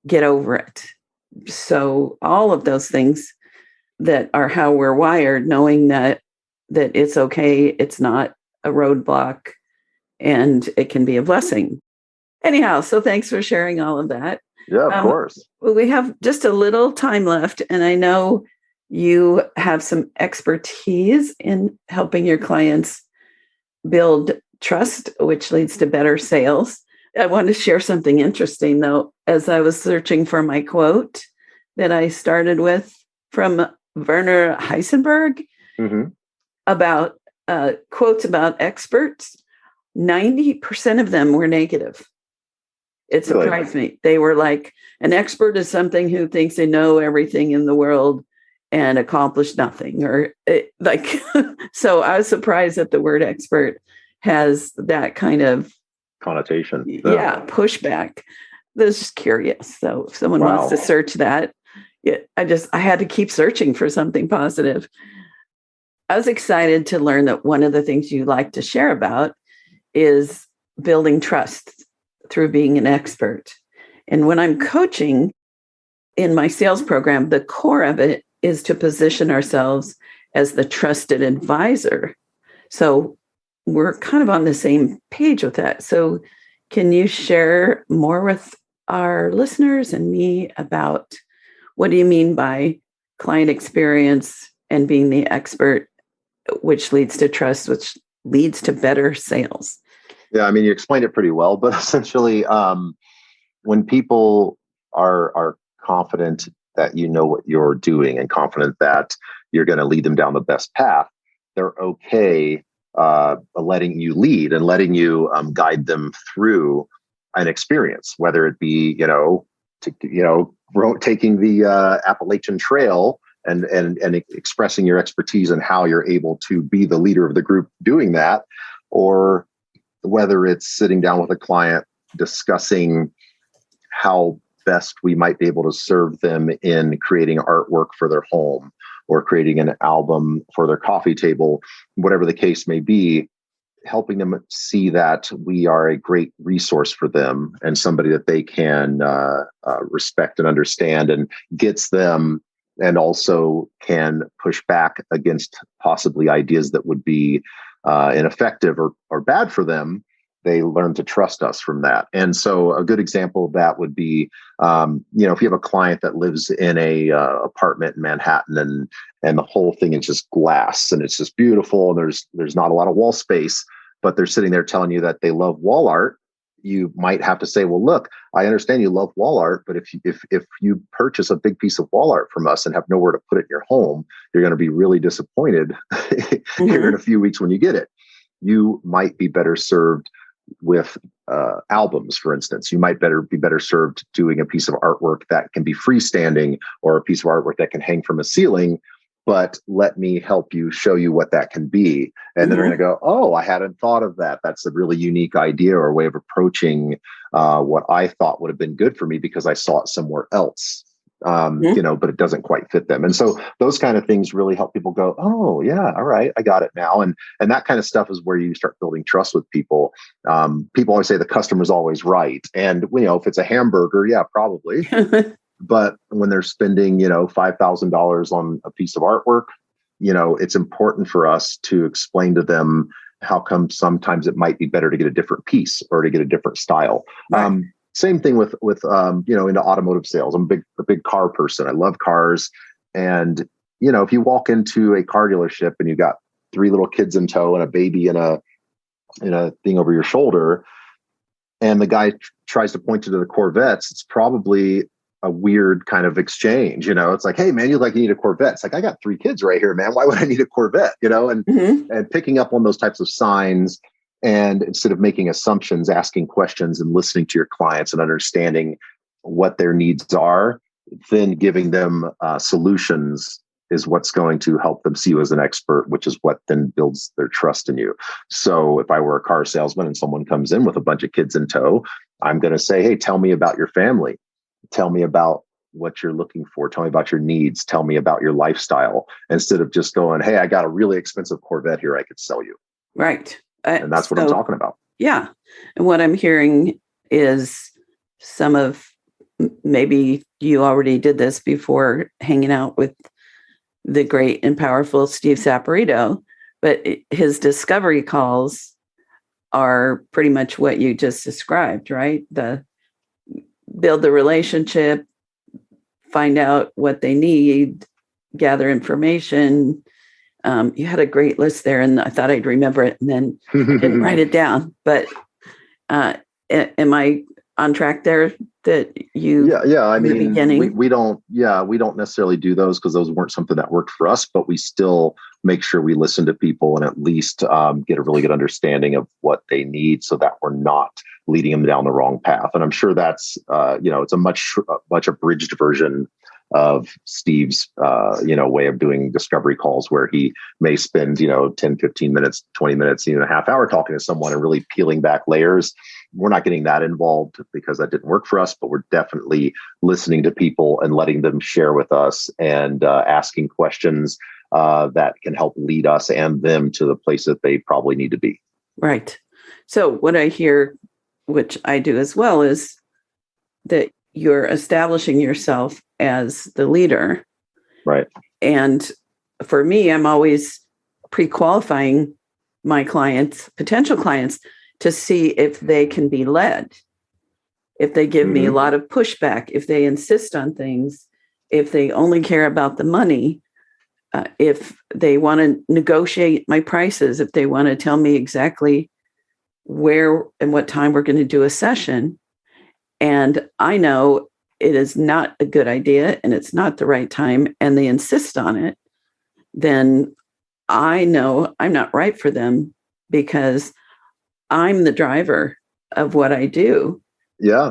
get over it. So all of those things that are how we're wired, knowing that it's okay, it's not a roadblock, and it can be a blessing. Anyhow, so thanks for sharing all of that. Yeah, of course. Well, we have just a little time left, and I know you have some expertise in helping your clients build trust, which leads to better sales. I want to share something interesting, though, as I was searching for my quote that I started with from Werner Heisenberg about quotes about experts. 90% of them were negative. It surprised me. They were like, an expert is something who thinks they know everything in the world and accomplish nothing. So I was surprised that the word expert has that kind of connotation. Yeah, pushback. I was just curious. So if someone wants to search that, I had to keep searching for something positive. I was excited to learn that one of the things you like to share about is building trust through being an expert. And when I'm coaching in my sales program, the core of it is to position ourselves as the trusted advisor. So we're kind of on the same page with that. So can you share more with our listeners and me about what do you mean by client experience and being the expert, which leads to trust, which leads to better sales? Yeah, I mean, you explained it pretty well, but essentially, when people are confident that you know what you're doing and confident that you're going to lead them down the best path, they're okay letting you lead and letting you guide them through an experience, whether it be taking the Appalachian Trail and expressing your expertise and how you're able to be the leader of the group doing that, or whether it's sitting down with a client discussing how best we might be able to serve them in creating artwork for their home or creating an album for their coffee table, whatever the case may be, helping them see that we are a great resource for them and somebody that they can respect and understand and gets them, and also can push back against possibly ideas that would be ineffective or bad for them. They learn to trust us from that. And so a good example of that would be, if you have a client that lives in a apartment in Manhattan and the whole thing is just glass and it's just beautiful and there's not a lot of wall space, but they're sitting there telling you that they love wall art, you might have to say, well, look, I understand you love wall art, but if you purchase a big piece of wall art from us and have nowhere to put it in your home, you're going to be really disappointed here in a few weeks when you get it. You might be better served with albums, for instance. You might be better served doing a piece of artwork that can be freestanding or a piece of artwork that can hang from a ceiling. But let me help you show you what that can be. And then they're going to go, oh, I hadn't thought of that. That's a really unique idea or a way of approaching what I thought would have been good for me because I saw it somewhere else. But it doesn't quite fit them. And so those kind of things really help people go, oh yeah, all right, I got it now. And that kind of stuff is where you start building trust with people. People always say the customer's always right. And if it's a hamburger, yeah, probably. But when they're spending, $5,000 on a piece of artwork, it's important for us to explain to them how come sometimes it might be better to get a different piece or to get a different style. Right. Same thing with into automotive sales. I'm a big car person. I love cars. And, if you walk into a car dealership and you got 3 little kids in tow and a baby in a thing over your shoulder, and the guy tries to point you to the Corvettes, it's probably a weird kind of exchange. It's like, hey man, you need a Corvette. It's like, I got 3 kids right here, man. Why would I need a Corvette? And picking up on those types of signs, and instead of making assumptions, asking questions and listening to your clients and understanding what their needs are, then giving them solutions is what's going to help them see you as an expert, which is what then builds their trust in you. So if I were a car salesman and someone comes in with a bunch of kids in tow, I'm going to say, hey, tell me about your family. Tell me about what you're looking for. Tell me about your needs. Tell me about your lifestyle, instead of just going, hey, I got a really expensive Corvette here I could sell you. Right. And that's what I'm talking about. Yeah. And what I'm hearing is maybe you already did this before hanging out with the great and powerful Steve Saporito, but his discovery calls are pretty much what you just described, right? Build the relationship, find out what they need, gather information. You had a great list there, and I thought I'd remember it, and then I didn't write it down. But am I on track there? That you? Yeah. I mean, beginning? we don't necessarily do those because those weren't something that worked for us. But we still make sure we listen to people and at least get a really good understanding of what they need, so that we're not leading them down the wrong path. And I'm sure that's it's a much abridged version of Steve's way of doing discovery calls, where he may spend 10, 15 minutes, 20 minutes, even a half hour talking to someone and really peeling back layers. We're not getting that involved because that didn't work for us, but we're definitely listening to people and letting them share with us and asking questions that can help lead us and them to the place that they probably need to be. Right. So what I hear, which I do as well, is that you're establishing yourself as the leader. Right. And for me, I'm always pre-qualifying my clients, potential clients, to see if they can be led. If they give me a lot of pushback, if they insist on things, if they only care about the money, if they want to negotiate my prices, if they want to tell me exactly where and what time we're going to do a session, and I know it is not a good idea and it's not the right time, and they insist on it, then I know I'm not right for them, because I'm the driver of what I do. Yeah,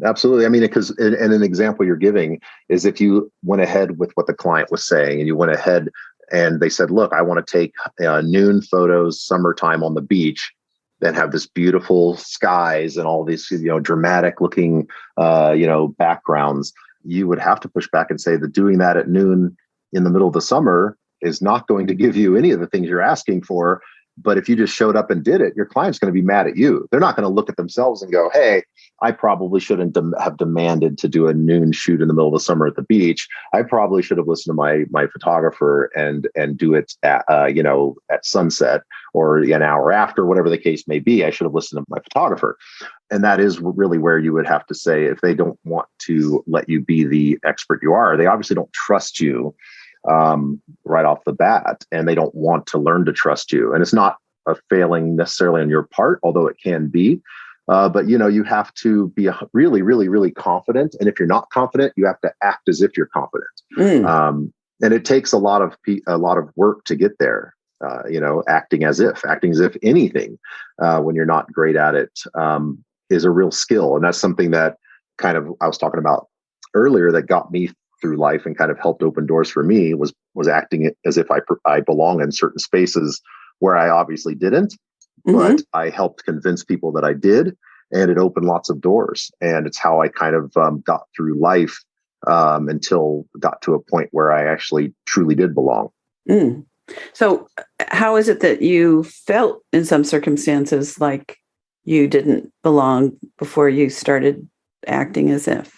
absolutely. I mean, because and an example you're giving is if you went ahead with what the client was saying and you went ahead and they said, look, I want to take noon photos, summertime on the beach, then have this beautiful skies and all these, dramatic looking, backgrounds, you would have to push back and say that doing that at noon in the middle of the summer is not going to give you any of the things you're asking for. But if you just showed up and did it, your client's going to be mad at you. They're not going to look at themselves and go, hey, I probably shouldn't have demanded to do a noon shoot in the middle of the summer at the beach. I probably should have listened to my photographer and do it at sunset or an hour after, whatever the case may be. I should have listened to my photographer. And that is really where you would have to say, if they don't want to let you be the expert you are, they obviously don't trust you right off the bat, and they don't want to learn to trust you. And it's not a failing necessarily on your part, although it can be. But you have to be really, really, really confident. And if you're not confident, you have to act as if you're confident. And it takes a lot of work to get there. Acting as if anything, when you're not great at it, is a real skill. And that's something that kind of I was talking about earlier that got me through life and kind of helped open doors for me was acting as if I belong in certain spaces where I obviously didn't, but I helped convince people that I did, and it opened lots of doors. And it's how I kind of got through life until got to a point where I actually truly did belong. So how is it that you felt in some circumstances like you didn't belong before you started acting as if?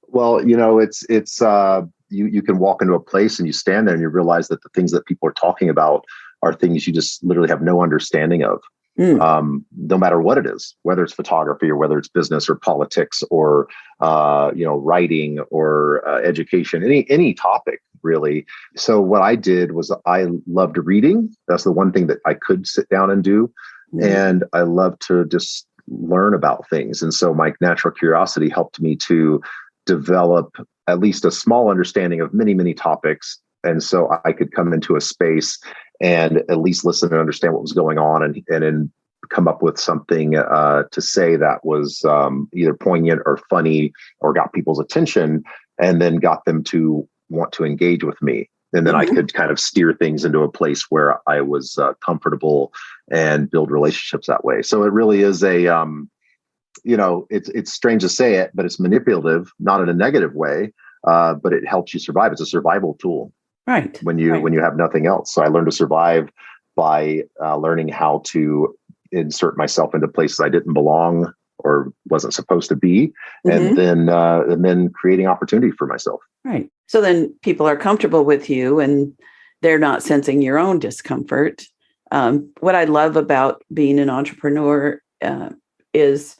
Well, it's you can walk into a place and you stand there and you realize that the things that people are talking about are things you just literally have no understanding of. No matter what it is, whether it's photography or whether it's business or politics or writing or education, any topic really. So what I did was I loved reading. That's the one thing that I could sit down and do, and I love to just learn about things. And so my natural curiosity helped me to develop at least a small understanding of many, many topics. And so I could come into a space and at least listen and understand what was going on, and then come up with something to say that was either poignant or funny or got people's attention, and then got them to want to engage with me. And then I could kind of steer things into a place where I was comfortable and build relationships that way. So it really is it's strange to say it, but it's manipulative, not in a negative way, but it helps you survive. It's a survival tool. Right. When you have nothing else. So I learned to survive by learning how to insert myself into places I didn't belong or wasn't supposed to be, and then creating opportunity for myself. Right. So then people are comfortable with you and they're not sensing your own discomfort. What I love about being an entrepreneur is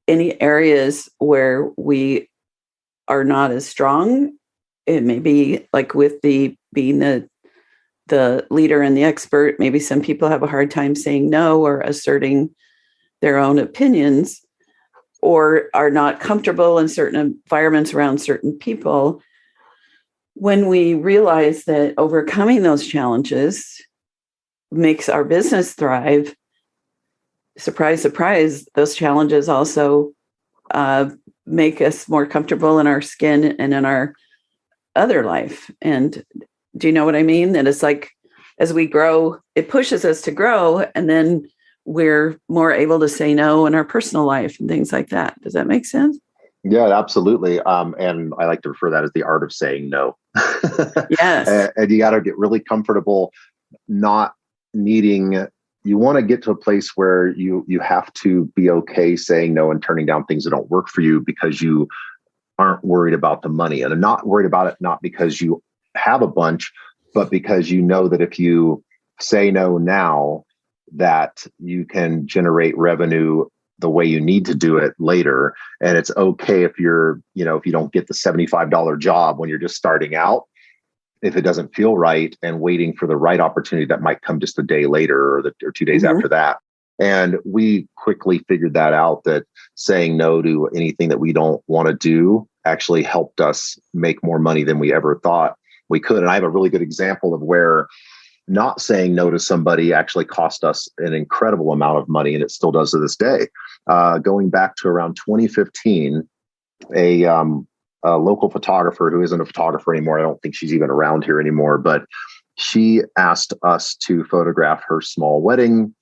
any areas where we are not as strong. It may be like with being the leader and the expert. Maybe some people have a hard time saying no or asserting their own opinions, or are not comfortable in certain environments around certain people. When we realize that overcoming those challenges makes our business thrive, surprise, surprise, those challenges also make us more comfortable in our skin and in our other life. And do you know what I mean? That it's like, as we grow, it pushes us to grow, and then we're more able to say no in our personal life and things like that. Does that make sense? Yeah, absolutely. And I like to refer that as the art of saying no. Yes. And you got to get really comfortable not needing, you want to get to a place where you have to be okay saying no and turning down things that don't work for you, because you aren't worried about the money, and not worried about it, not because you have a bunch, but because you know that if you say no now, that you can generate revenue the way you need to do it later. And it's okay if if you don't get the $75 job when you're just starting out, if it doesn't feel right, and waiting for the right opportunity that might come just a day later or 2 days after that. And we quickly figured that out, that saying no to anything that we don't want to do actually helped us make more money than we ever thought we could. And I have a really good example of where not saying no to somebody actually cost us an incredible amount of money, and it still does to this day. Going back to around 2015, a local photographer who isn't a photographer anymore, I don't think she's even around here anymore, but she asked us to photograph her small wedding.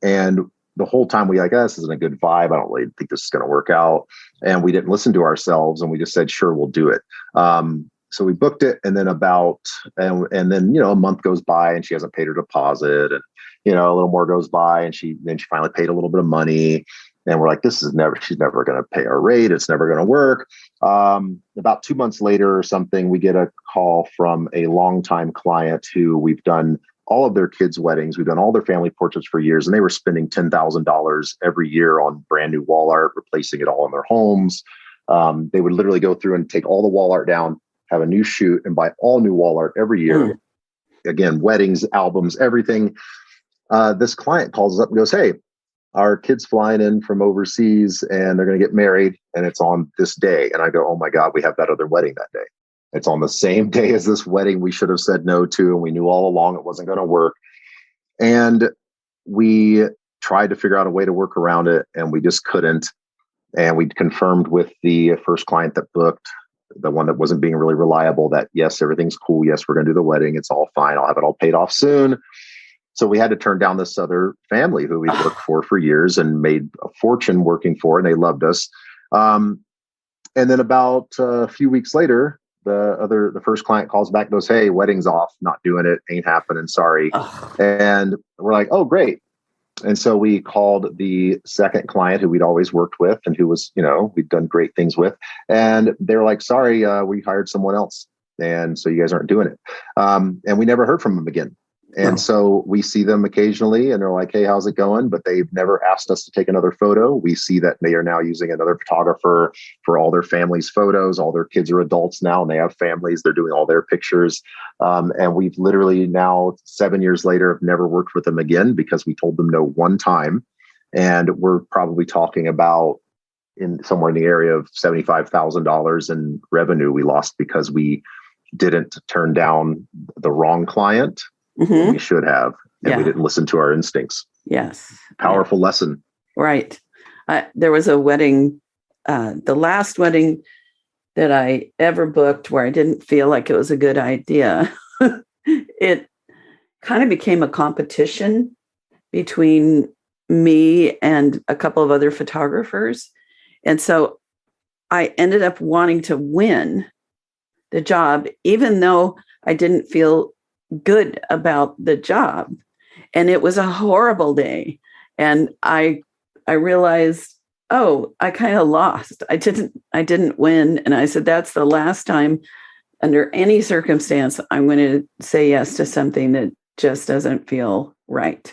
And the whole time we this isn't a good vibe. I don't really think this is going to work out. And we didn't listen to ourselves, and we just said, sure, we'll do it. So we booked it, and then and then a month goes by and she hasn't paid her deposit, and a little more goes by, and she finally paid a little bit of money, and we're like, she's never going to pay our rate. It's never going to work. About 2 months later or something, we get a call from a longtime client who we've done all of their kids' weddings. We've done all their family portraits for years, and they were spending $10,000 every year on brand new wall art, replacing it all in their homes. They would literally go through and take all the wall art down, have a new shoot, and buy all new wall art every year. Again, weddings, albums, everything. This client calls us up and goes, hey, our kid's flying in from overseas and they're going to get married, and it's on this day. And I go, oh my God, we have that other wedding that day. It's on the same day as this wedding we should have said no to, and we knew all along it wasn't going to work. And we tried to figure out a way to work around it, and we just couldn't. And we confirmed with the first client that booked, the one that wasn't being really reliable, that yes, everything's cool. Yes, we're going to do the wedding. It's all fine. I'll have it all paid off soon. So we had to turn down this other family who we'd worked for years and made a fortune working for, and they loved us. And then about a few weeks later, the first client calls back, goes, hey, wedding's off, not doing it, ain't happening, sorry. And we're like, oh, great. And so we called the second client who we'd always worked with and who was, we'd done great things with. And they were like, sorry, we hired someone else. And so you guys aren't doing it. And we never heard from them again. And No. so we see them occasionally and they're like, hey, how's it going? But they've never asked us to take another photo. We see that they are now using another photographer for all their family's photos. All their kids are adults now and they have families. They're doing all their pictures. And we've literally now 7 years later have never worked with them again because we told them no one time. And we're probably talking about somewhere in the area of $75,000 in revenue we lost because we didn't turn down the wrong client. Mm-hmm. We should have, and we didn't listen to our instincts. Yes. Powerful lesson. Right. There was a wedding, the last wedding that I ever booked where I didn't feel like it was a good idea. It kind of became a competition between me and a couple of other photographers. And so I ended up wanting to win the job, even though I didn't feel good about the job. And it was a horrible day. And I realized, oh, I kind of lost. I didn't win. And I said, that's the last time under any circumstance, I'm going to say yes to something that just doesn't feel right.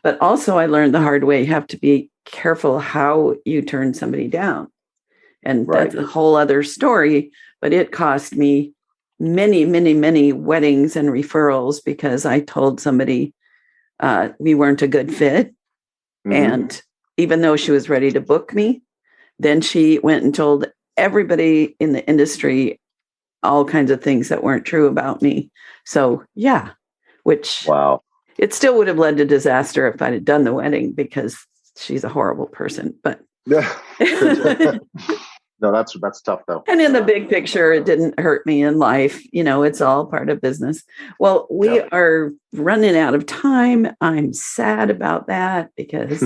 But also I learned the hard way. You have to be careful how you turn somebody down. And that's a whole other story, but it cost me many, many, many weddings and referrals because I told somebody we weren't a good fit. Mm-hmm. And even though she was ready to book me, then she went and told everybody in the industry all kinds of things that weren't true about me. So, which it still would have led to disaster if I'd have done the wedding because she's a horrible person. But no, that's tough though. And in the big picture, it didn't hurt me in life. It's all part of business. Well, we are running out of time. I'm sad about that because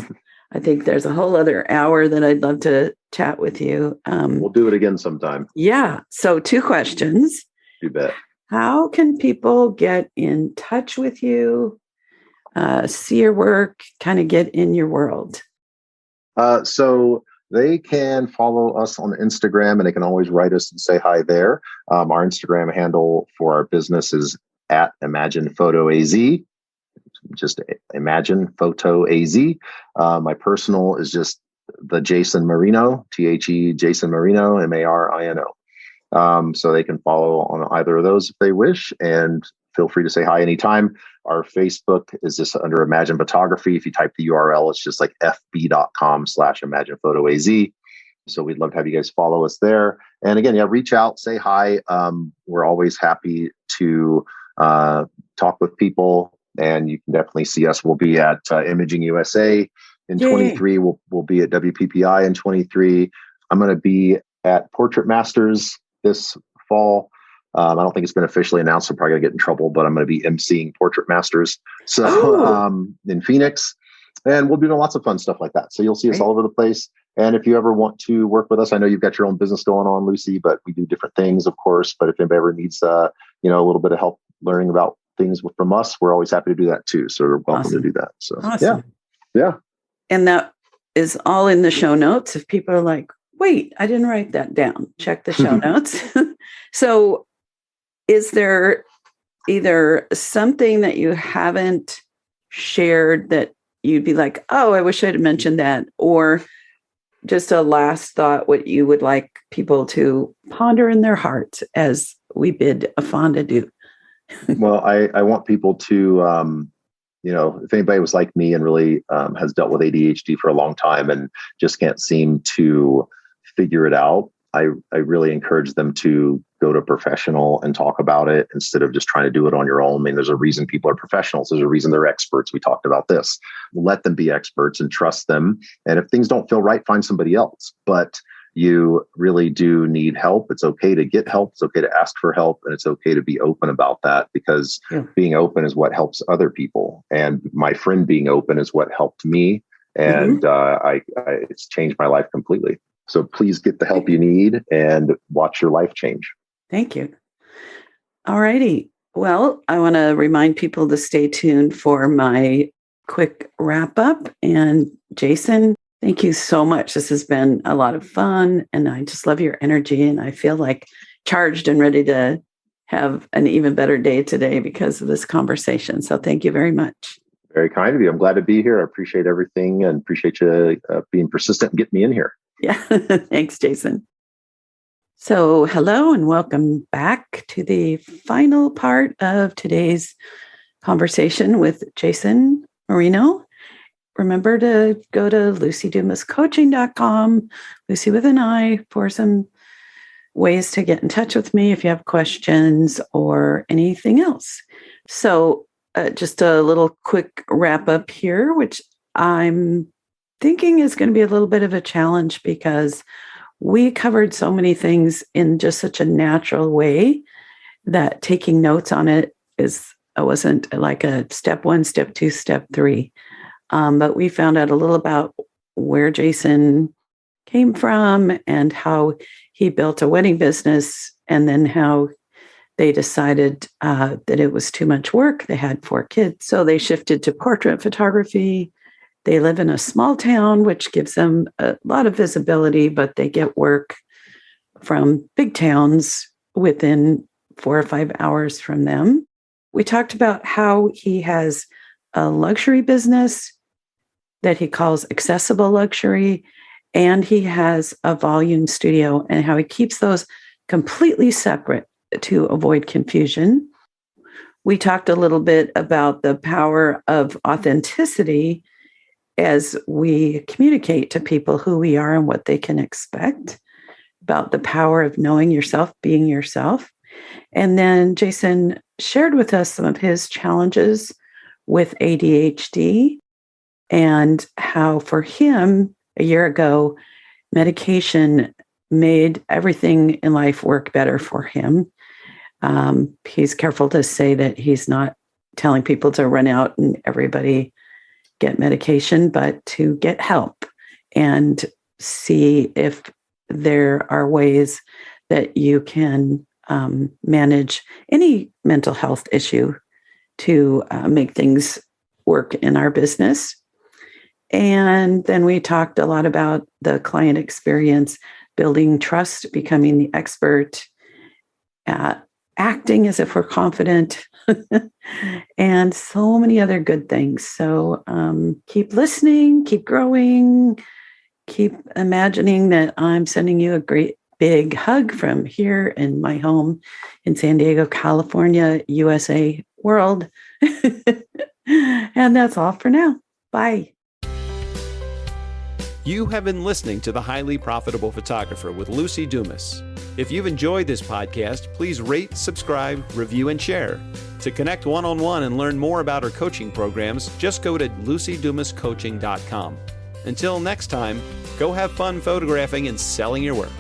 I think there's a whole other hour that I'd love to chat with you. We'll do it again sometime. Yeah. So 2 questions. You bet. How can people get in touch with you, see your work, kind of get in your world? So they can follow us on Instagram and they can always write us and say hi there. Our Instagram handle for our business is at Imagine Photo AZ. Just Imagine Photo AZ. My personal is just the Jason Marino, THE Jason Marino, MARINO. So they can follow on either of those if they wish, and feel free to say hi anytime. Our Facebook is just under Imagine Photography. If you type the URL, it's just like fb.com/Imagine Photo AZ. So we'd love to have you guys follow us there. And again, reach out, say hi. We're always happy to talk with people, and you can definitely see us. We'll be at Imaging USA in 23. We'll be at WPPI in 23. I'm going to be at Portrait Masters this fall. I don't think it's been officially announced. I'm probably going to get in trouble, but I'm going to be emceeing Portrait Masters. So in Phoenix, and we'll be doing lots of fun stuff like that. So you'll see us all over the place. And if you ever want to work with us, I know you've got your own business going on, Lucy, but we do different things, of course. But if anybody ever needs, a little bit of help learning about things from us, we're always happy to do that too. So you're welcome to do that. So yeah. And that is all in the show notes. If people are like, wait, I didn't write that down, check the show notes. So is there either something that you haven't shared that you'd be like, oh, I wish I'd mentioned that, or just a last thought, what you would like people to ponder in their hearts as we bid a fond adieu? Well, I want people to, if anybody was like me and really has dealt with ADHD for a long time and just can't seem to figure it out, I really encourage them to go to a professional and talk about it instead of just trying to do it on your own. I mean, there's a reason people are professionals. There's a reason they're experts. We talked about this. Let them be experts and trust them. And if things don't feel right, find somebody else. But you really do need help. It's okay to get help. It's okay to ask for help. And it's okay to be open about that, because being open is what helps other people. And my friend being open is what helped me. And it's changed my life completely. So please get the help you need and watch your life change. Thank you. All righty. Well, I want to remind people to stay tuned for my quick wrap up. And Jason, thank you so much. This has been a lot of fun, and I just love your energy, and I feel like charged and ready to have an even better day today because of this conversation. So thank you very much. Very kind of you. I'm glad to be here. I appreciate everything and appreciate you being persistent and getting me in here. Yeah. Thanks, Jason. So hello and welcome back to the final part of today's conversation with Jason Marino. Remember to go to lucydumascoaching.com, Lucy with an I, for some ways to get in touch with me if you have questions or anything else. So just a little quick wrap up here, which I'm thinking is going to be a little bit of a challenge because we covered so many things in just such a natural way that taking notes on it wasn't like a step 1, step 2, step 3. But we found out a little about where Jason came from and how he built a wedding business, and then how they decided that it was too much work. They had 4 kids, so they shifted to portrait photography. They live in a small town, which gives them a lot of visibility, but they get work from big towns within 4 or 5 hours from them. We talked about how he has a luxury business that he calls accessible luxury, and he has a volume studio, and how he keeps those completely separate to avoid confusion. We talked a little bit about the power of authenticity as we communicate to people who we are and what they can expect, about the power of knowing yourself, being yourself. And then Jason shared with us some of his challenges with ADHD and how for him a year ago, medication made everything in life work better for him. He's careful to say that he's not telling people to run out and everybody get medication, but to get help and see if there are ways that you can manage any mental health issue to make things work in our business. And then we talked a lot about the client experience, building trust, becoming the expert, acting as if we're confident, and so many other good things. So keep listening, keep growing, keep imagining that I'm sending you a great big hug from here in my home in San Diego, California, USA, world. And that's all for now. Bye. You have been listening to The Highly Profitable Photographer with Lucy Dumas. If you've enjoyed this podcast, please rate, subscribe, review, and share. To connect one-on-one and learn more about our coaching programs, just go to lucydumascoaching.com. Until next time, go have fun photographing and selling your work.